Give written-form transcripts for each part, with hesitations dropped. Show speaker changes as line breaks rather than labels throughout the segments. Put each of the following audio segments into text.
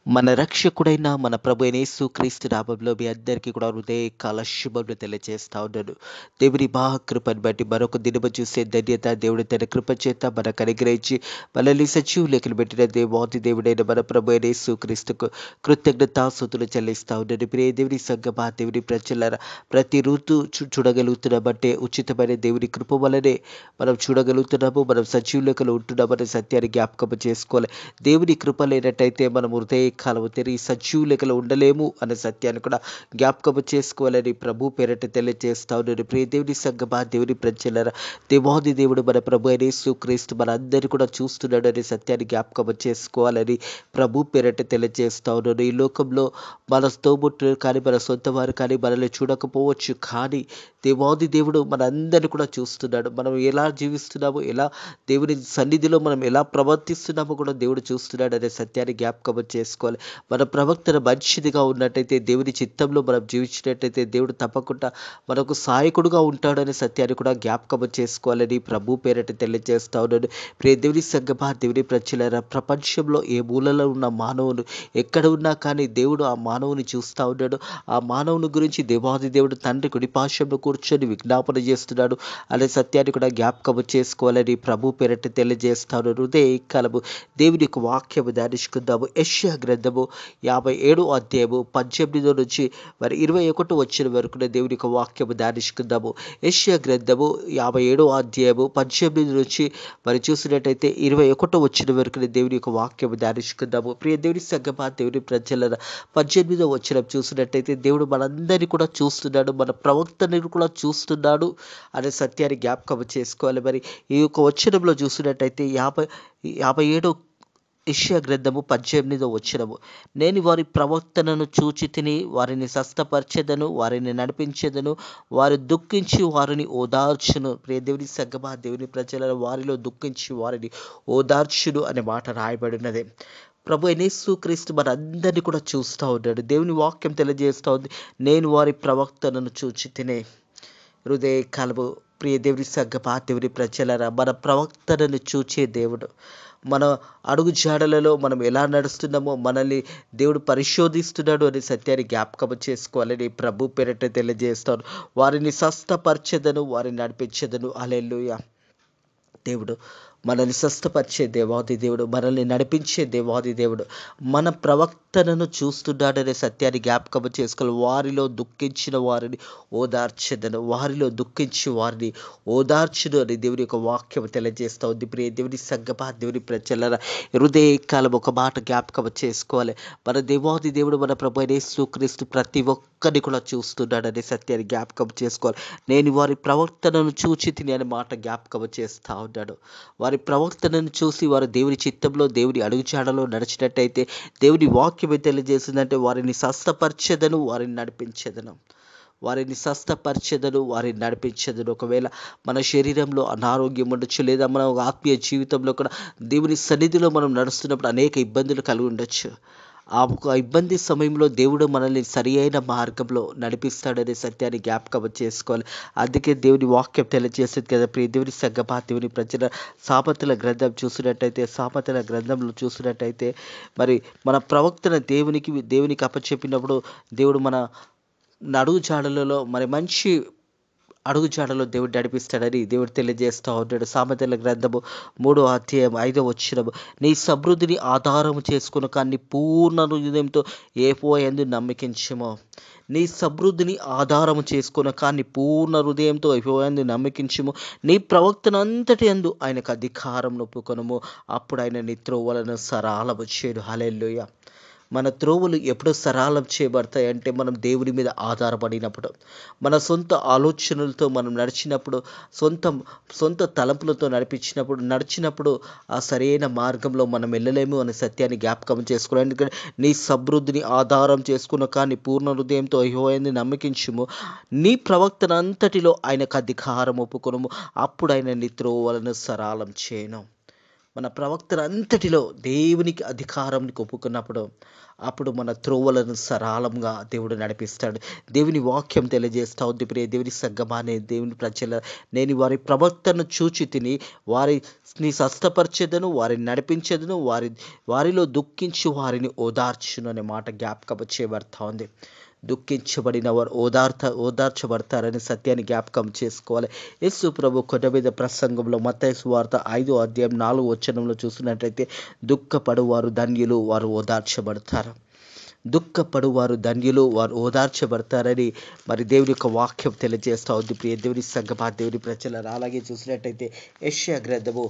మన రక్షకుడైన మన ప్రభు అయిన యేసుక్రీస్తు నామములో మీ అందరికీ కూడా హృదయకాల శుభములు తెలియజేస్తా ఉన్నాను. దేవుని మహాకృపను బట్టి మరొక దినము చూసే ధన్యత దేవుడు తన కృప చేత మనకు అనుగ్రహించి మనల్ని సజీవులకి పెట్టిన దేవాది దేవుడైన మన ప్రభు అయిన యేసుక్రీస్తుకు కృతజ్ఞతాస్తుతులు చెల్లిస్తా ఉన్నాను. ప్రియ దేవుని సంగమా, దేవుని ప్రజలారా, ప్రతి ఋతు చూడగలుగుతున్నామంటే ఉచితమైన దేవుని కృప వలనే మనం చూడగలుగుతున్నాము. మనం సజీవులకలు ఉంటున్నామనే సత్యాన్ని జ్ఞాపకం చేసుకోవాలి. దేవుని కృప లేనట్టయితే మనం కాలము తిరిగి సజీవులకలు ఉండలేము అనే సత్యాన్ని కూడా జ్ఞాపకము చేసుకోవాలని ప్రభు పేరట తెలియజేస్తా ఉన్నాను. ప్రియ దేవుని సంగమా, దేవుని ప్రజలారా, దేవాది దేవుడు మన ప్రభు అయిన యేసుక్రీస్తు మన అందరినీ కూడా చూస్తున్నాడు అనే సత్యాన్ని జ్ఞాపకము చేసుకోవాలని ప్రభు పేరట తెలియజేస్తా ఉన్నాను. ఈ లోకంలో మన స్తోబుట్టులు కానీ మన సొంత వారు కానీ మనల్ని చూడకపోవచ్చు, కానీ దేవాది దేవుడు మన అందరినీ కూడా చూస్తున్నాడు. మనం ఎలా జీవిస్తున్నామో, ఎలా దేవుని సన్నిధిలో మనం ఎలా ప్రవర్తిస్తున్నామో కూడా దేవుడు చూస్తున్నాడు అనే సత్యాన్ని జ్ఞాపకం చేసుకోవాలి. మన ప్రవక్తన మంచిదిగా ఉన్నట్టయితే, దేవుని చిత్తంలో మనం జీవించినట్టయితే దేవుడు తప్పకుండా మనకు సహాయకుడుగా ఉంటాడనే సత్యాన్ని కూడా జ్ఞాపకం చేసుకోవాలని ప్రభు పేరట తెలియజేస్తా ఉన్నాడు. ప్రియ దేవుని సంగమా, దేవుని ప్రజలారా, ప్రపంచంలో ఏ మూలలో ఉన్న మానవులు ఎక్కడ ఉన్నా కానీ దేవుడు ఆ మానవుని చూస్తూ ఉన్నాడు. ఆ మానవుని గురించి దేవాది దేవుడు తండ్రి కుడిపార్శ్వంలో కూర్చొని విజ్ఞాపన చేస్తున్నాడు అనే సత్యాన్ని కూడా జ్ఞాపకం చేసుకోవాలని ప్రభు పేరట తెలియజేస్తాను. హృదయకాలము దేవుని యొక్క వాక్యము ధ్యానించుకుందాము. యెషయా గ్రంథము 57 అధ్యాయము 18 నుంచి 21 వచ్చిన వరకు దేవుని యొక్క వాక్యము ధ్యానించుకుందాము. యెషయా గ్రంథము 57 అధ్యాయము 18 నుంచి చూసినట్టయితే 21 వచ్చిన వరకు దేవుని యొక్క వాక్యము ధ్యానించుకుందాము. ప్రియ దేవుని సంగమా, దేవుని ప్రజల 18 వచ్చిన చూసినట్టయితే దేవుడు మనందరినీ కూడా చూస్తున్నాడు, మన ప్రవక్తని కూడా చూస్తున్నాడు అనే సత్యాన్ని జ్ఞాపకం చేసుకోవాలి. మరి ఈ యొక్క వచనంలో చూసినట్టయితే 57 యెషయా గ్రంథము 18 వచనము, నేను వారి ప్రవర్తనను చూచి తిని వారిని స్వస్థపరచెదను, వారిని నడిపించెదను, వారు దుఃఖించి వారిని ఓదార్చును. ప్రియ దేవుని సంగమా, దేవుని ప్రజల వారిలో దుఃఖించి వారిని ఓదార్చును అనే మాట రాయబడినదే. ప్రభు అయిన యేసుక్రీస్తు మన అందరినీ కూడా చూస్తూ ఉన్నాడు. దేవుని వాక్యం తెలియజేస్తూ ఉంది, నేను వారి ప్రవక్తనను చూచి తినే. హృదయ కలవు. ప్రియ దేవుని సంగమా, దేవుని ప్రజలరా, మన ప్రవక్తనను చూచే దేవుడు. మన అడుగు జాడలలో మనం ఎలా నడుస్తున్నామో మనల్ని దేవుడు పరిశోధిస్తున్నాడు అనే సత్యాన్ని జ్ఞాపకం చేసుకోవాలని ప్రభు పేరట తెలియజేస్తాను. వారిని స్వస్థపరచెదను, వారిని నడిపించెదను. హల్లెలూయా. దేవుడు మనల్ని స్వస్థపరిచే దేవాది దేవుడు, మనల్ని నడిపించే దేవాది దేవుడు మన ప్రవక్తనను చూస్తున్నాడనే సత్యాన్ని జ్ఞాపకం చేసుకోవాలి. వారిలో దుఃఖించిన వారిని ఓదార్చెదను, వారిలో దుఃఖించి వారిని ఓదార్చును అని దేవుని యొక్క వాక్యం తెలియజేస్తూ ఉంది. ప్రియ దేవుని సంగమా, దేవుని ప్రజల హృదయకాలం ఒక మాట జ్ఞాపకం చేసుకోవాలి. మన దేవాది దేవుడు మన ప్రభు అయిన యేసుక్రీస్తు ప్రతి ఒక్కరిని కూడా చూస్తున్నాడనే సత్యాన్ని జ్ఞాపకం చేసుకోవాలి. నేను వారి ప్రవర్తనను చూచి తిని అనే మాట జ్ఞాపకం చేస్తూ ఉన్నాడు. వారి ప్రవర్తనను చూసి వారు దేవుని చిత్తంలో, దేవుని అడుగుజాడలో నడిచినట్టయితే దేవుని వాక్యం తెలియజేసిందంటే వారిని స్వస్థపరచెదను, వారిని నడిపించెదను. వారిని స్వస్థపరచెదను, వారిని నడిపించెదను. ఒకవేళ మన శరీరంలో అనారోగ్యం ఉండొచ్చు, లేదా మన ఆత్మీయ జీవితంలో కూడా దేవుని సన్నిధిలో మనం నడుస్తున్నప్పుడు అనేక ఇబ్బందులు కలిగి ఉండొచ్చు. ఆ ఒక ఇబ్బంది సమయంలో దేవుడు మనల్ని సరి అయిన మార్గంలో నడిపిస్తాడనే సత్యాన్ని జ్ఞాపకం చేసుకోవాలి. అందుకే దేవుని వాక్యం తెలియజేస్తుంది కదా. ప్రియ దేవుని సంగమా, దేవుని ప్రజల సామెతల గ్రంథం చూసినట్టయితే, సామెతల గ్రంథంలో చూసినట్టయితే మరి మన ప్రవక్తన దేవునికి అప్పచెప్పినప్పుడు దేవుడు మన అడుగు జాడలలో మరి మంచి అడుగు జాడలో దేవుడు నడిపిస్తాడని దేవుడు తెలియజేస్తూ ఉన్నాడు. సామెతల గ్రంథము 3వ అధ్యాయం 5వ వచనము, నీ సమృద్ధిని ఆధారము చేసుకుని కానీ పూర్ణ హృదయంతో యెహోవా యందు నమ్మకించుము. నీ సమృద్ధిని ఆధారము చేసుకుని కానీ పూర్ణ హృదయంతో యెహోవా యందు నమ్మకించుము. నీ ప్రవక్తనంతటి యందు ఆయనకు అధికారం నొప్పుకొనుము, అప్పుడు ఆయన నీ త్రోవలను సరళము చేయును. హల్లెలూయా. మన త్రోవలు ఎప్పుడు సరళం చేయబడతాయి అంటే మనం దేవుని మీద ఆధారపడినప్పుడు, మన సొంత ఆలోచనలతో మనం నడిచినప్పుడు, సొంత తలంపులతో నడిచినప్పుడు ఆ సరైన మార్గంలో మనం వెళ్ళలేము అనే సత్యాన్ని జ్ఞాపకం చేసుకోవాలి. ఎందుకంటే నీ సమృద్ధిని ఆధారం చేసుకున్న కానీ పూర్ణ హృదయంతో యెహోవా యందు నమ్మకించుము, నీ ప్రవక్తన అంతటిలో ఆయనకు అధికారం ఒప్పుకొనుము, అప్పుడు ఆయన నీ త్రోవలను సరళం చేయను. మన ప్రవక్తలంతటిలో దేవునికి అధికారంని ఒప్పుకున్నప్పుడు అప్పుడు మన త్రోవలను సరళంగా దేవుడు నడిపిస్తాడు. దేవుని వాక్యం తెలియజేస్తా ఉంది. ప్రియ దేవుని సంగమానే దేవుని ప్రజల, నేను వారి ప్రవర్తనను చూచి తిని వారిని స్వస్థపరిచేదను, వారిని నడిపించేదను, వారిలో దుఃఖించి వారిని ఓదార్చును అనే మాట జ్ఞాపకం చేయబడతా ఉంది. దుఃఖించబడిన వారు ఓదార్చబడతారని సత్యాన్ని జ్ఞాపకం చేసుకోవాలి. యేసు ప్రభు కొండ మీద ప్రసంగంలో మత్తయి సువార్త 5వ అధ్యాయం 4వ వచనంలో చూసినట్లయితే, దుఃఖపడువారు ధన్యులు, వారు ఓదార్చబడతారు. దుఃఖపడువారు ధన్యులు, వారు ఓదార్చబడతారని మరి దేవుని యొక్క వాక్యం తెలియజేస్తూ ఉంది. ప్రియ దేవుని సంగమా, దేవుని ప్రజలను అలాగే చూసినట్టయితే యెషయా గ్రంథము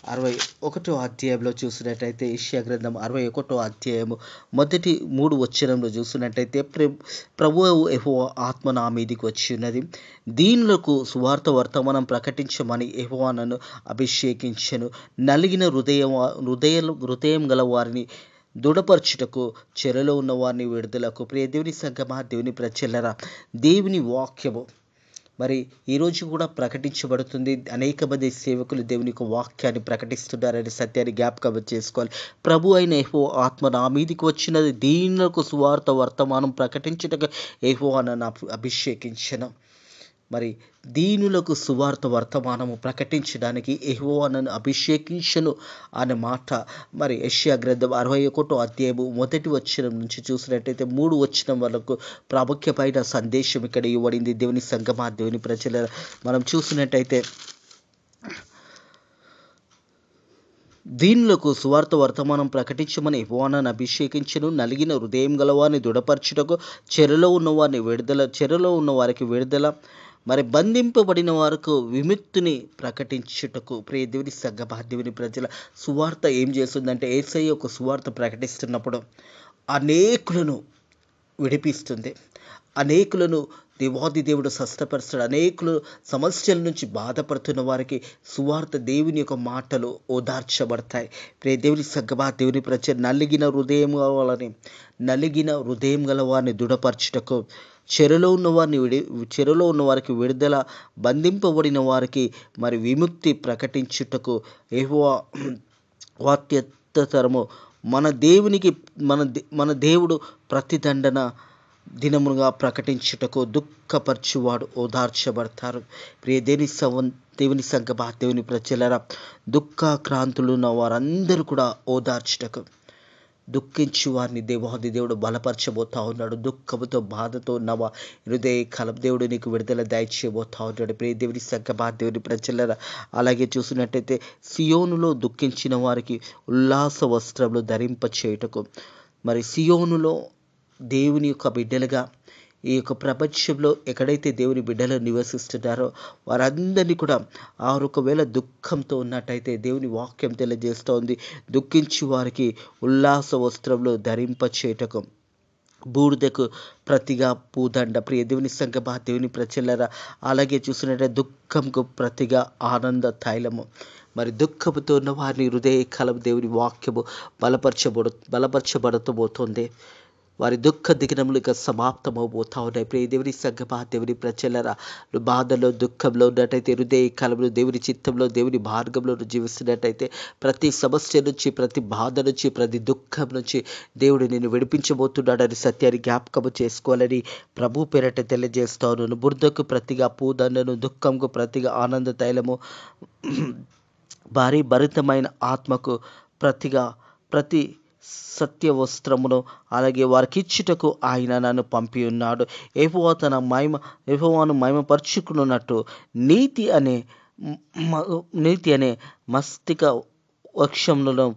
61వ అధ్యాయంలో చూసినట్టయితే, యెషయా గ్రంథం 61వ అధ్యాయము మొదటి 3 వచనంలో చూసినట్టయితే, ప్రభువు యెహోవా ఆత్మ నా మీదికి వచ్చి ఉన్నది, దీనులకు సువార్త వర్తమానం ప్రకటించమని యెహోవా నన్ను అభిషేకించెను, నలిగిన హృదయం గల వారిని దృఢపరచుటకు, చెరలో ఉన్న వారిని విడుదలకు. ప్రియ దేవుని సంగమా, దేవుని ప్రజలరా, దేవుని వాక్యము మరి ఈరోజు కూడా ప్రకటించబడుతుంది. అనేక మంది సేవకులు దేవుని యొక్క వాక్యాన్ని ప్రకటిస్తున్నారనే సత్యాన్ని జ్ఞాపకం చేసుకోవాలి. ప్రభు అయిన యెహోవా ఆత్మ నా మీదికి వచ్చినది, దీనులకు సువార్త వర్తమానం ప్రకటించుటకు యెహోవా నన్ను అభిషేకించెను. మరి దీనులకు సువార్త వర్తమానము ప్రకటించడానికి యెహోవా నన్ను అభిషేకించెను అనే మాట మరి యెషయా గ్రంథం 61వ అధ్యాయము మొదటి వచనం నుంచి చూసినట్టయితే 3 వచనం వరకు ప్రాముఖ్యమైన సందేశం ఇక్కడ ఇవ్వబడింది. దేవుని సంగమా, దేవుని ప్రజల, మనం చూసినట్టయితే దీనులకు సువార్త వర్తమానం ప్రకటించమని యెహోవా నన్ను అభిషేకించెను, నలిగిన హృదయం గలవారిని దృఢపరచుటకు, చెరలో ఉన్న వారికి విడుదల, మరి బంధింపబడిన వారికి విముక్తిని ప్రకటించుటకు. ప్రియ దేవుని సంగమా, దేవుని ప్రజల, సువార్త ఏం చేస్తుందంటే, యేసయ్య ఒక సువార్త ప్రకటిస్తున్నప్పుడు అనేకులను విడిపిస్తుంది, అనేకులను దేవాది దేవుడు స్వస్థపరుస్తాడు. అనేకులు సమస్యల నుంచి బాధపడుతున్న వారికి సువార్త దేవుని యొక్క మాటలు ఓదార్చబడతాయి. ప్రియ దేవుని సంగమా, దేవుని ప్రజలు, నలిగిన హృదయం గల వారిని దృఢపరచుటకు, చెరలో ఉన్న వారికి విడుదల, బంధింపబడిన వారికి మరి విముక్తి ప్రకటించుటకు యెహోవా వాత్యతరము మన దేవుడు ప్రతిదండన దినముగా ప్రకటించుటకు దుఃఖపరచువాడు ఓదార్చబడతారు. ప్రియ దేవుని సంగమా, దేవుని ప్రజలరా, దుఃఖాక్రాంతులు ఉన్న వారందరూ కూడా ఓదార్చుటకు, దుఃఖించి వారిని దేవాది దేవుడు బలపరచబోతా ఉన్నాడు. దుఃఖముతో బాధతో ఉన్నవా హృదయ కలం దేవుడు నీకు విడుదల దయచేయబోతా ఉన్నాడు. ప్రియ దేవుని సంగమా, దేవుని ప్రజలరా, అలాగే చూసినట్టయితే సియోనులో దుఃఖించిన వారికి ఉల్లాస వస్త్రములు ధరింప చేయుటకు, మరి సియోనులో దేవుని యొక్క బిడ్డలుగా ఈ యొక్క ప్రపంచంలో ఎక్కడైతే దేవుని బిడ్డలు నివసిస్తున్నారో వారందరినీ కూడా ఒకవేళ దుఃఖంతో ఉన్నట్టయితే దేవుని వాక్యం తెలియజేస్తోంది, దుఃఖించి వారికి ఉల్లాస వస్త్రంలో ధరింపచేయటకు, బూడిదకు ప్రతిగా పూదండ. ప్రియ దేవుని సంగమా, దేవుని ప్రజలరా, అలాగే చూసినట్టే దుఃఖంకు ప్రతిగా ఆనంద తైలము. మరి దుఃఖముతో ఉన్న వారిని హృదయ కలం దేవుని వాక్యము బలపరచబడుతూ వారి దుఃఖ దినములు ఇక సమాప్తమవబోతా ఉన్నాయి. ప్రియ దేవుని సంగమా, దేవుని ప్రజలరా, బాధలో దుఃఖంలో ఉన్నట్టయితే హృదయ కాలంలో దేవుని చిత్తంలో దేవుని మార్గంలో జీవిస్తున్నట్టయితే ప్రతి సమస్య నుంచి, ప్రతి బాధ నుంచి, ప్రతి దుఃఖం నుంచి దేవుడు నిన్ను విడిపించబోతున్నాడని సత్యాన్ని జ్ఞాపకము చేసుకోవాలని ప్రభు పేరట తెలియజేస్తాను. బురదకు ప్రతిగా పూదండను, దుఃఖంకు ప్రతిగా ఆనంద తైలము, భారీ భరితమైన ఆత్మకు ప్రతిగా ప్రతి సత్య వస్త్రమును అలాగే వారికి ఇచ్చుటకు ఆయన నన్ను పంపి ఉన్నాడు. యెహోవాను మహిమపరుచుకున్నట్టు నీతి అనే మస్తిక వృక్షములను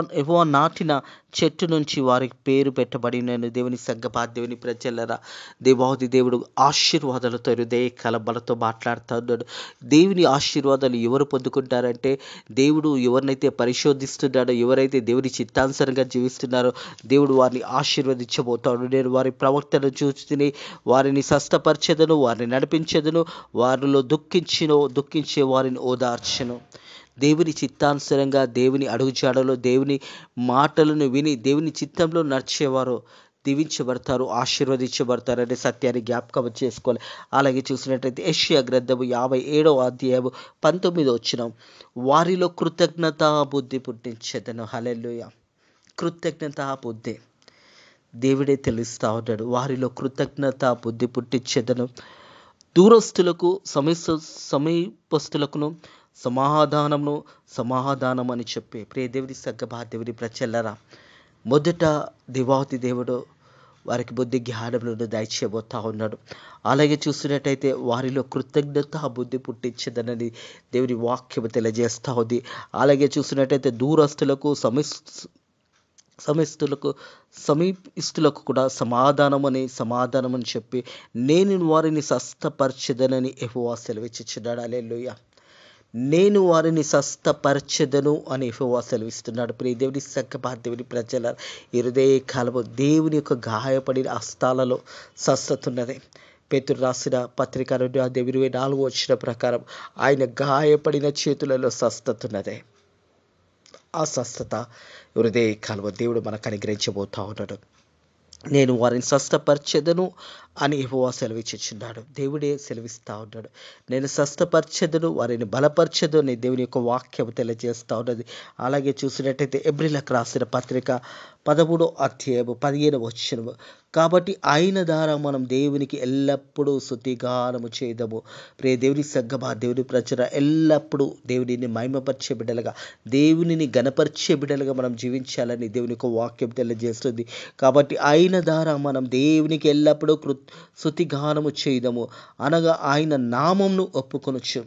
యెహోవా నాటిన చెట్టు నుంచి వారికి పేరు పెట్టబడిన దేవుని సంగమా, దేవుని ప్రజలరా, దేవాది దేవుడు ఆశీర్వాదాలతో హృదయ కలబలతో మాట్లాడుతున్నాడు. దేవుని ఆశీర్వాదాలు ఎవరు పొందుకుంటారంటే, దేవుడు ఎవరినైతే పరిశోధిస్తున్నాడో, ఎవరైతే దేవుని చిత్తానుసారంగా జీవిస్తున్నారో దేవుడు వారిని ఆశీర్వదించబోతాడు. నేను వారి ప్రవక్తను చూసి వారిని స్వస్థపరచెదను, వారిని నడిపించెదను, వారిలో దుఃఖించే వారిని ఓదార్చెను. దేవుని చిత్తానుసారంగా, దేవుని అడుగుజాడలో, దేవుని మాటలను విని దేవుని చిత్తంలో నడిచేవారు దీవించబడతారు, ఆశీర్వదించబడతారు అనే సత్యాన్ని జ్ఞాపకం చేసుకోవాలి. అలాగే చూసినట్టయితే యెషయా గ్రంథము 57వ అధ్యాయము 19వ వచనం, వారిలో కృతజ్ఞతా బుద్ధి పుట్టించెదను. హల్లెలూయా. కృతజ్ఞతా బుద్ధి దేవుడే తెలుస్తా ఉన్నాడు. వారిలో కృతజ్ఞత బుద్ధి పుట్టించెదను, దూరస్తులకు సమీపస్తులకును సమాధానం అని చెప్పి ప్రియ దేవుని సగ్గ దేవుని ప్రజలారా, మొదట దేవాతి దేవుడు వారికి బుద్ధి జ్ఞానములను దయచేయబోతా ఉన్నాడు. అలాగే చూసినట్టయితే వారిలో కృతజ్ఞత బుద్ధి పుట్టించదనని దేవుని వాక్యము తెలియజేస్తా ఉంది. అలాగే చూసినట్టయితే దూరస్తులకు సమీపిస్తులకు కూడా సమాధానం అని చెప్పి నేను వారిని స్వస్థపరచెదనని యెహోవా సెలవిచ్చుచున్నాడు. హల్లెలూయా. నేను వారిని స్వస్థపరచెదను అని యెహోవా సెలవిస్తున్నాడు. ప్రియ దేవుని సగ్గ దేవుని ప్రజల ఈ హృదయ కాలము దేవుని యొక్క గాయపడిన హస్తాలలో స్వస్థత ఉన్నది. పేతురు రాసిన పత్రిక 2:24 వచ్చిన ప్రకారం ఆయన గాయపడిన చేతులలో స్వస్థత ఉన్నది. ఆ స్వస్థత హృదయ కాలము దేవుడు మనకు అనుగ్రహించబోతా ఉన్నాడు. నేను వారిని స్వస్థపరచెదను అని యెహోవా సెలవిచ్చుచున్నాడు. దేవుడే సెలవిస్తూ ఉన్నాడు. నేను స్వస్థపరచెదను, వారిని బలపరచెదను అని దేవుని యొక్క వాక్యం తెలియజేస్తూ ఉన్నది. అలాగే చూసినట్టయితే ఎబ్రీలకు రాసిన పత్రిక 13వ అధ్యాయము 15వ వచనము, కాబట్టి ఆయన ద్వారా మనం దేవునికి ఎల్లప్పుడూ స్తుతిగానము చేద్దాము. ప్రియ దేవుని సగ్గమా దేవుని ప్రజల ఎల్లప్పుడూ దేవునిని మహిమపరిచే బిడ్డలుగా, దేవునిని గణపరిచే బిడ్డలుగా మనం జీవించాలని దేవుని యొక్క వాక్యం తెలియజేస్తుంది. కాబట్టి ఆయన ద్వారా మనం దేవునికి ఎల్లప్పుడూ స్తుతిగానము చేద్దాము, అనగా ఆయన నామమును ఒప్పుకొనొచ్చు.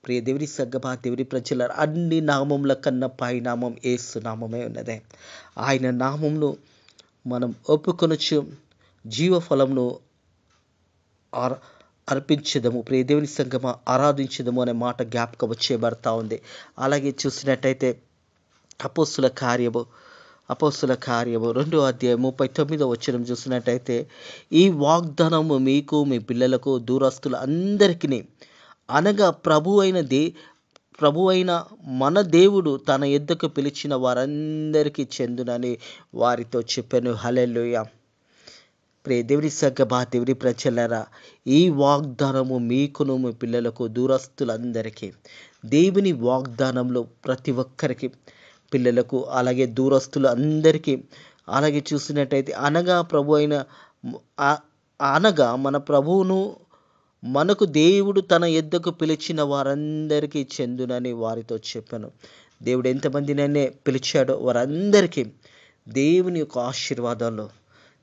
ప్రియ దేవుని సగ్గమా దేవుని ప్రజల అన్ని నామముల కన్నా పై నామం యేసు నామమే ఉన్నదే. ఆయన నామమును మనం ఒప్పుకొనొచ్చు, జీవఫలమును అర్పించదము. ప్రియ దేవుని సంగమా ఆరాధించదము అనే మాట జ్ఞాపకం చేయబడతా ఉంది. అలాగే చూసినట్టయితే అపోస్తుల కార్యము 2వ అధ్యాయం 39వ వచనం చూసినట్టయితే, ఈ వాగ్దానము మీకు మీ పిల్లలకు దూరస్తుల అందరికీ, అనగా ప్రభు అయిన మన దేవుడు తన యొద్దకు పిలిచిన వారందరికీ చెందునని వారితో చెప్పాను. హల్లెలూయా. ప్రియ దేవుని సగ్గమా దేవుని ప్రజలారా, ఈ వాగ్దానము మీకును మీ పిల్లలకు దూరస్తులందరికీ, దేవుని వాగ్దానంలో ప్రతి ఒక్కరికి, పిల్లలకు అలాగే దూరస్తులు అందరికీ, అలాగే చూసినట్టయితే అనగా మన ప్రభువును మనకు దేవుడు తన యొద్దకు పిలిచిన వారందరికీ చెందునని వారితో చెప్పాను. దేవుడు ఎంతమందినైనా పిలిచాడో వారందరికీ దేవుని యొక్క ఆశీర్వాదాలు,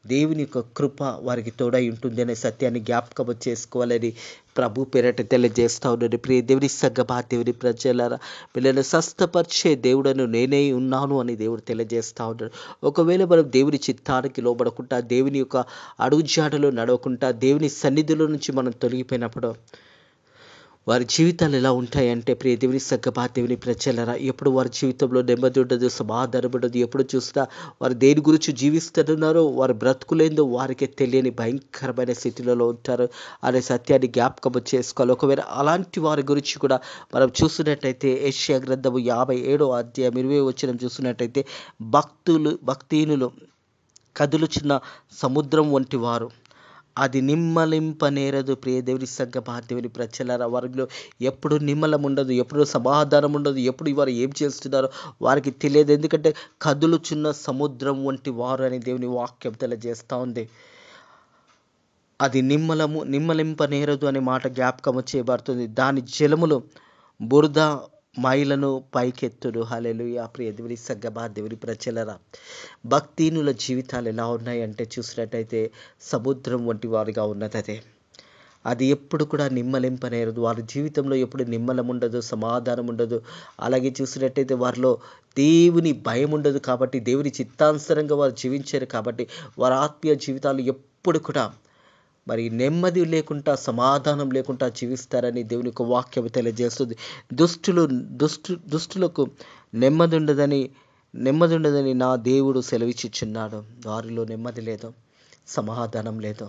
దేవుని యొక్క కృప వారికి తోడై ఉంటుంది అనే సత్యాన్ని జ్ఞాపకం చేసుకోవాలని ప్రభు పేరట తెలియజేస్తా ఉన్నాడు. ప్రియ దేవుని సగ్గమా దేవుని ప్రజలారా, వీళ్ళని స్వస్థపరిచే దేవుడను నేనే ఉన్నాను అని దేవుడు తెలియజేస్తా ఉన్నాడు. ఒకవేళ మనం దేవుని చిత్తానికి లోబడకుండా, దేవుని యొక్క అడుగుజాడలో నడవకుండా, దేవుని సన్నిధిలో నుంచి మనం తొలగిపోయినప్పుడు వారి జీవితాలు ఎలా ఉంటాయంటే, ప్రియ దేవుని సగ్గమా దేవుని ప్రజలారా, ఎప్పుడు వారి జీవితంలో నెమ్మది ఉండదు, సమాధానం ఉండదు. ఎప్పుడు చూసినా వారు దేని గురించి జీవిస్తున్నారో, వారి బ్రతుకులేందో వారికి తెలియని భయంకరమైన స్థితిలో ఉంటారు అనే సత్యాన్ని జ్ఞాపకం చేసుకోవాలి. ఒకవేళ అలాంటి వారి గురించి కూడా మనం చూసినట్టయితే యెషయా గ్రంథము 57వ అధ్యాయం 20వ వచనం చూసినట్టయితే, భక్తిహీనులు కదులుచున్న సముద్రం వంటి వారు, అది నిమ్మలింపనేరదు. ప్రియ దేవుని సగ్గమా దేవుని ప్రజలారా, వారిలో ఎప్పుడు నిమ్మలం ఉండదు, ఎప్పుడు సమాధానం ఉండదు, ఎప్పుడు వారు ఏం చేస్తున్నారో వారికి తెలియదు. ఎందుకంటే కదులుచున్న సముద్రం వంటి వారు అని దేవుని వాక్యం తెలియజేస్తూ ఉంది. అది నిమ్మలింపనేరదు అనే మాట జ్ఞాపకం చేయబడుతుంది. దాని జలములు బురద మైలను పైకెత్తుడు. హల్లెలూయా. ప్రియ దేవుని సగ్గమా దేవుని ప్రజలారా, భక్తిహీనుల జీవితాలు ఎలా ఉన్నాయంటే చూసినట్టయితే సముద్రం వంటి వారిగా ఉన్నది. అది ఎప్పుడు కూడా నిమ్మలింపనేరదు. వారి జీవితంలో ఎప్పుడు నిమ్మలం ఉండదు, సమాధానం ఉండదు. అలాగే చూసినట్టయితే వారిలో దేవుని భయం ఉండదు. కాబట్టి దేవుని చిత్తానుసారంగా వారు జీవించారు. కాబట్టి వారి ఆత్మీయ జీవితాలు ఎప్పుడు కూడా మరి నెమ్మది లేకుండా, సమాధానం లేకుండా జీవిస్తారని దేవుని యొక్క వాక్యం తెలియజేస్తుంది. దుష్టులకు నెమ్మది ఉండదని నా దేవుడు సెలవిచ్చుచున్నాడు. వారిలో నెమ్మది లేదు, సమాధానం లేదు.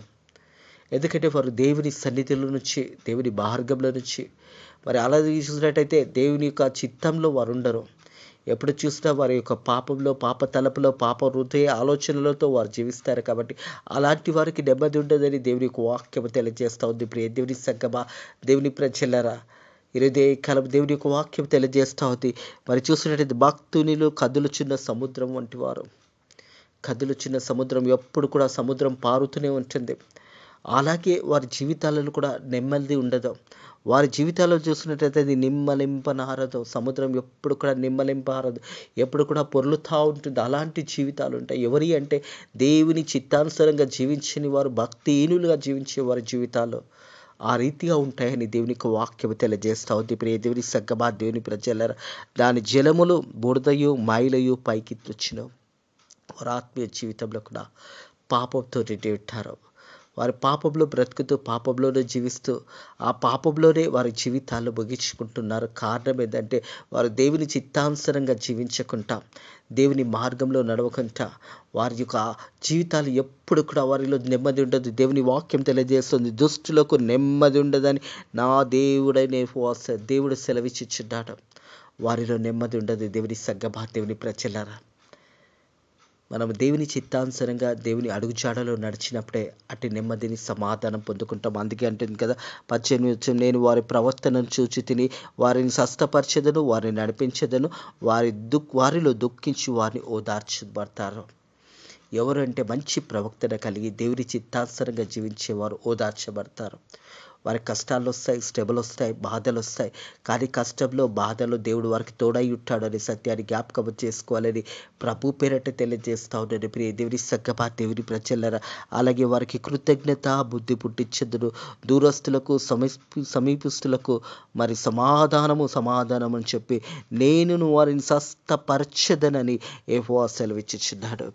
ఎందుకంటే వారు దేవుని సన్నిధిలో నుంచి, దేవుని మార్గంలో నుంచి మరి అలా చూసినట్టయితే దేవుని యొక్క చిత్తంలో వారు ఉండరు. ఎప్పుడు చూసినా వారి యొక్క పాపంలో, పాప తలపులో, పాప హృదయ ఆలోచనలతో వారు జీవిస్తారు కాబట్టి అలాంటి వారికి నెమ్మది ఉండదని దేవుని యొక్క వాక్యం తెలియజేస్తూ ఉంది. ప్రియ దేవుని సంగమా, దేవుని ప్రజలరా, ఈరోజే కాలం దేవుని యొక్క వాక్యం తెలియజేస్తూ ఉంది. మరి చూసినట్టయితే భక్తునిలు కదులుచున్న సముద్రం వంటి వారు. కదులుచున్న సముద్రం ఎప్పుడు కూడా సముద్రం పారుతూనే ఉంటుంది. అలాగే వారి జీవితాలలో కూడా నెమ్మది ఉండదు. వారి జీవితాల్లో చూసినట్లయితే అది నిమ్మలింపనారదు. సముద్రం ఎప్పుడు కూడా నిమ్మలింపారదు, ఎప్పుడు కూడా పొర్లుతూ ఉంటుంది. అలాంటి జీవితాలు ఉంటాయి. ఎవరి అంటే దేవుని చిత్తానుసారంగా జీవించని వారు, భక్తిహీనులుగా జీవించే వారి జీవితాలు ఆ రీతిగా ఉంటాయని దేవుని యొక్క వాక్యం తెలియజేస్తూ ఉంది. ప్రియ దేవుని సంగమా, దేవుని ప్రజల దాని జలములు బురదయు మైలయు పైకి తెచ్చును. వారి ఆత్మీయ జీవితంలో కూడా పాపంతో నిండి ఉంటారు. వారి పాపంలో బ్రతుకుతూ, పాపంలోనే జీవిస్తూ, ఆ పాపంలోనే వారి జీవితాలు ముగించుకుంటున్నారు. కారణం ఏంటంటే వారు దేవుని చిత్తానుసారంగా జీవించకుండా, దేవుని మార్గంలో నడవకుండా వారి యొక్క జీవితాలు ఎప్పుడు కూడా వారిలో నెమ్మది ఉండదు. దేవుని వాక్యం తెలియజేస్తుంది, దుష్టులకు నెమ్మది ఉండదని నా దేవుడైన దేవుడు సెలవిచ్చుచున్నాడు. వారిలో నెమ్మది ఉండదు. దేవుని సంగమా, దేవుని ప్రజలారా, మనం దేవుని చిత్తానుసారంగా దేవుని అడుగుజాడలో నడిచినప్పుడే అటు నెమ్మదిని, సమాధానం పొందుకుంటాం. అందుకే అంటుంది కదా 18 నేను వారి ప్రవర్తనను చూచి తిని వారిని స్వస్థపరచెదను, వారిని నడిపించెదను, వారిలో దుఃఖించి వారిని ఓదార్చబడతారు. ఎవరు అంటే మంచి ప్రవక్తన కలిగి దేవుని చిత్తానుసారంగా జీవించేవారు ఓదార్చబడతారు. వారి కష్టాలు వస్తాయి, శ్రమలు వస్తాయి, బాధలు వస్తాయి. కానీ కష్టంలో, బాధలో దేవుడు వారికి తోడై ఉంటాడని సత్యాన్ని జ్ఞాపకం చేసుకోవాలని ప్రభు పేరట తెలియజేస్తా ఉన్నాడు. ప్రియ దేవుని సంగమా, దేవుని ప్రజలరా, అలాగే వారికి కృతజ్ఞత బుద్ధి పుట్టించదును. దూరస్తులకు, సమీపస్తులకు మరి సమాధానం అని చెప్పి నేను వారిని స్వస్థపరచదనని యెహోవా సెలవిచ్చుచున్నాడు.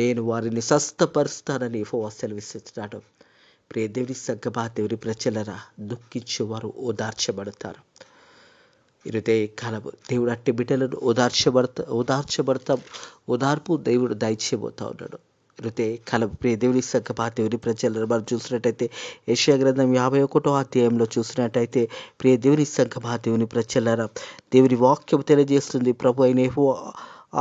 నేను వారిని స్వస్థపరుస్తానని యెహోవా సెలవిస్తున్నాడు. ప్రియ దేవుని సంగమా, దేవుని ప్రజలరా, దుఃఖించేవారు ఓదార్చబడతారు. ఇరుదే కాలము దేవుడు అట్టి బిడ్డలను ఓదార్పు దేవుడు దయచేయబోతా ఉన్నాడు. ఇరుదే కాలం ప్రియ దేవుని సంగమా, దేవుని ప్రజలను మనం చూసినట్టయితే యెషయా గ్రంథం 51వ అధ్యాయంలో చూసినట్టయితే ప్రియ దేవుని సంగమా, దేవుని ప్రజలరా, దేవుని వాక్యం తెలియజేస్తుంది, ప్రభు అయిన యెహోవా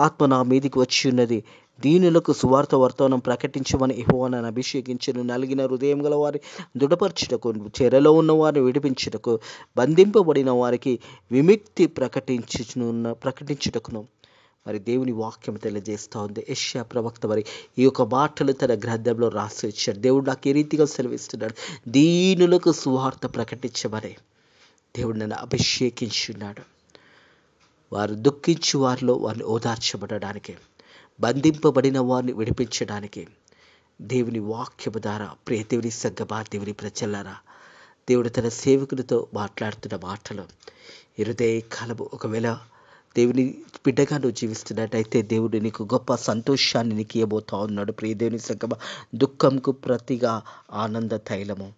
ఆత్మ నా మీదికి వచ్చి ఉన్నది, దీనులకు సువార్త వర్తమానం ప్రకటించమని యెహోవా నన్ను అభిషేకించెను. నలిగిన హృదయం గల వారి దృఢపరచుటకు, చెరలో ఉన్న వారిని విడిపించుటకు, బంధింపబడిన వారికి విముక్తి ప్రకటించుటకును మరి దేవుని వాక్యం తెలియజేస్తూ ఉంది. యెషయా ప్రవక్త మరి ఈ యొక్క మాటలు తన గ్రంథంలో రాసి వచ్చాడు. దేవుడు నాకు ఏ రీతిగా సెలవిస్తున్నాడు, దీనులకు సువార్త ప్రకటించమని దేవుడు నన్ను అభిషేకించున్నాడు. వారు దుఃఖించి వారిలో వారిని ఓదార్చబడడానికి, బంధింపబడిన వారిని విడిపించడానికి దేవుని వాక్యము ద్వారా ప్రియ దేవుని సంగమా, దేవుని ప్రజలారా, దేవుడు తన సేవకులతో మాట్లాడుతున్న మాటలు ఇరుదే కాలము. ఒకవేళ దేవుని బిడ్డగా నువ్వు జీవిస్తున్నట్టయితే దేవుడు నీకు గొప్ప సంతోషాన్ని నీకు ఇవ్వబోతా ఉన్నాడు. ప్రియ దేవుని సంగమా, దుఃఖంకు ప్రతిగా ఆనంద తైలము,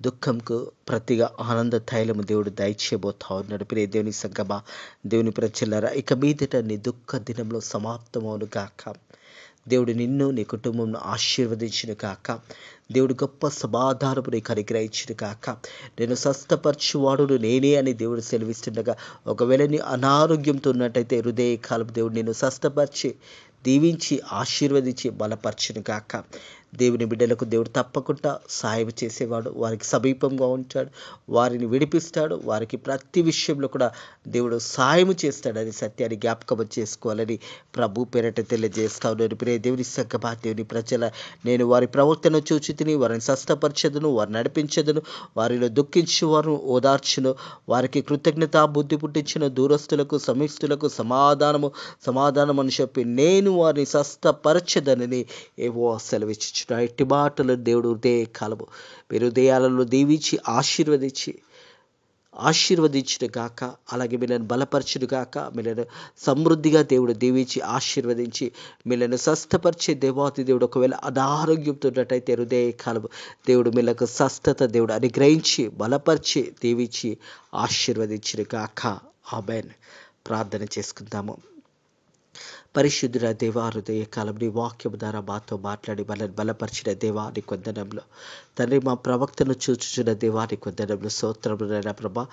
దుఃఖంకు ప్రతిగా ఆనంద తైలము దేవుడు దయచేయబోతా ఉన్నాడు. ప్రియ దేవుని సంగమా, దేవుని ప్రజలారా, ఇక మీదట నీ దుఃఖ దినంలో సమాప్తమవును గాక. దేవుడు నిన్ను, నీ కుటుంబంను ఆశీర్వదించును గాక. దేవుడు గొప్ప సమాధానము నీకు అనుగ్రహించును గాక. నేను స్వస్థపరచువాడును నేనే అని దేవుడు సెలవిస్తుండగా, ఒకవేళ నీ అనారోగ్యంతో ఉన్నట్టయితే హృదయ కాలం దేవుడు నిన్ను స్వస్థపరిచి, దీవించి, ఆశీర్వదించి బలపరచును గాక. దేవుని బిడ్డలకు దేవుడు తప్పకుండా సాయం చేసేవాడు, వారికి సమీపంగా ఉంటాడు, వారిని విడిపిస్తాడు, వారికి ప్రతి విషయంలో కూడా దేవుడు సాయం చేస్తాడని సత్యాన్ని జ్ఞాపకం చేసుకోవాలని ప్రభు పేరట తెలియజేస్తా ఉన్నాను. ప్రియ దేవుని సంగమా, దేవుని ప్రజల, నేను వారి ప్రవర్తన చూచి తిని వారిని స్వస్థపరచదును, వారిని నడిపించదును, వారిలో దుఃఖించి వారు ఓదార్చును, వారికి కృతజ్ఞత బుద్ధి పుట్టించిన దూరస్తులకు, సమీస్తులకు సమాధానం అని చెప్పి నేను వారిని స్వస్థపరచదనని యెహోవా సెలవిచ్చు. ఇట్టి మాటలు దేవుడు హృదయ కాలము మీరు హృదయాలలో దీవించి ఆశీర్వదించును గాక. అలాగే మీలను బలపరచును గాక. మీలను సమృద్ధిగా దేవుడు దీవించి ఆశీర్వదించి మీలను స్వస్థపరిచే దేవాతి దేవుడు ఒకవేళ అనారోగ్యంతో ఉన్నట్టయితే హృదయ కాలము దేవుడు మీలకు స్వస్థత దేవుడు అనుగ్రహించి బలపరిచి దీవించి ఆశీర్వదించును గాక. ఆమేన్. ప్రార్థన చేసుకుందాము. పరిశుద్ధుల దేవా, హృదయ కాలం నీ వాక్యము ద్వారా మాతో మాట్లాడి మనల్ని బలపరిచిన దేవా నీ కొందనంలో తండ్రి, మా ప్రవక్తను చూచుచున్న దేవా నీ కొందనంలో స్తోత్రములు నైనా ప్రభా.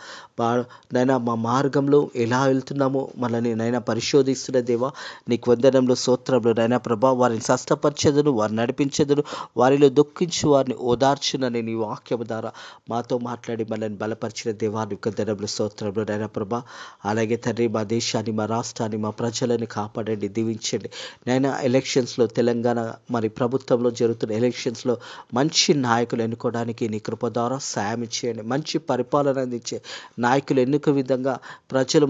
నైనా మా మార్గంలో ఎలా వెళ్తున్నామో మనల్ని నైనా పరిశోధిస్తున్న దేవా నీ కొందనంలో స్తోత్రములు నైనా ప్రభా. వారిని స్వస్థపరచెదను, వారిని నడిపించెదను, వారిలో దుఃఖించు వారిని ఓదార్చునని నీ వాక్యము ద్వారా మాతో మాట్లాడి మనల్ని బలపరిచిన దేవా నీ కొందనంలో స్తోత్రములు నైనా ప్రభా. అలాగే తండ్రి, మా దేశాన్ని, మా రాష్ట్రాన్ని, మా ప్రజలను కాపాడండి, దీవించండి నైనా. ఎలక్షన్స్లో తెలంగాణ మరి ప్రభుత్వంలో జరుగుతున్న ఎలక్షన్స్లో మంచి నాయకులు ఎన్నుకోవడానికి నీ కృప ద్వారా సాయం చేయండి. మంచి పరిపాలన అందించే నాయకులు ఎన్నుక విధంగా ప్రజలు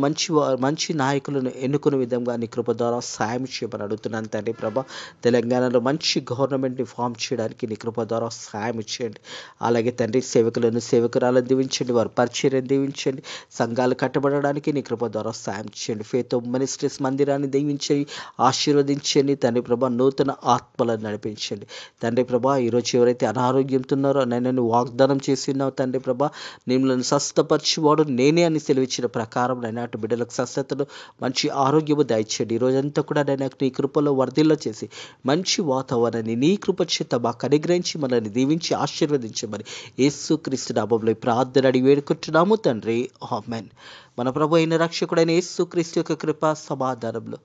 మంచి నాయకులను ఎన్నుకునే విధంగా నీ కృప ద్వారా సాయం చేయమని అడుగుతున్నాను తండ్రి ప్రభా. తెలంగాణలో మంచి గవర్నమెంట్ని ఫామ్ చేయడానికి నీ కృప ద్వారా సాయం చేయండి. అలాగే తండ్రి, సేవకురాలను దీవించండి, వారి పరిచర్యను దీవించండి, సంఘాలు కట్టబడడానికి నీ కృప ద్వారా సాయం చేయండి. ఫేత్ మినిస్ట్రీస్ మందిరాన్ని దీవించండి, ఆశీర్వదించండి తండ్రి ప్రభా. నూతన ఆత్మలను నడిపించండి తండ్రి ప్రభా. ఈరోజు ఎవరైతే అనారోగ్యంతో ఉన్నారో నన్ను వాగ్దానం చేసి ఉన్నావు తండ్రి ప్రభా. నిన్ను స్వస్థపరిచేవాడు నేనే అని సెలవిచ్చిన ప్రకారం అటు బిడ్డలకు స్వస్థతను, మంచి ఆరోగ్యము దయచేయండి. ఈరోజంతా కూడా నీ కృపలో వర్ధిల్ల చేసి మంచి వాతావరణాన్ని నీ కృప చేత మాకు అనుగ్రహించి మనల్ని దీవించి ఆశీర్వదించమని యేసుక్రీస్తు నామములో ప్రార్థన అడిగి వేడుకుంటున్నాము తండ్రి, ఆమేన్. మన ప్రభు అయిన రక్షకుడైన యేసుక్రీస్తు యొక్క కృపా సమాధానంలో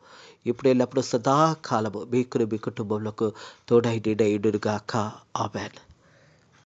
ఇప్పుడు ఎల్లప్పుడూ సదాకాలము మీకు మీ కుటుంబంలో తోడై నిండయుడుగాక, ఆమేన్.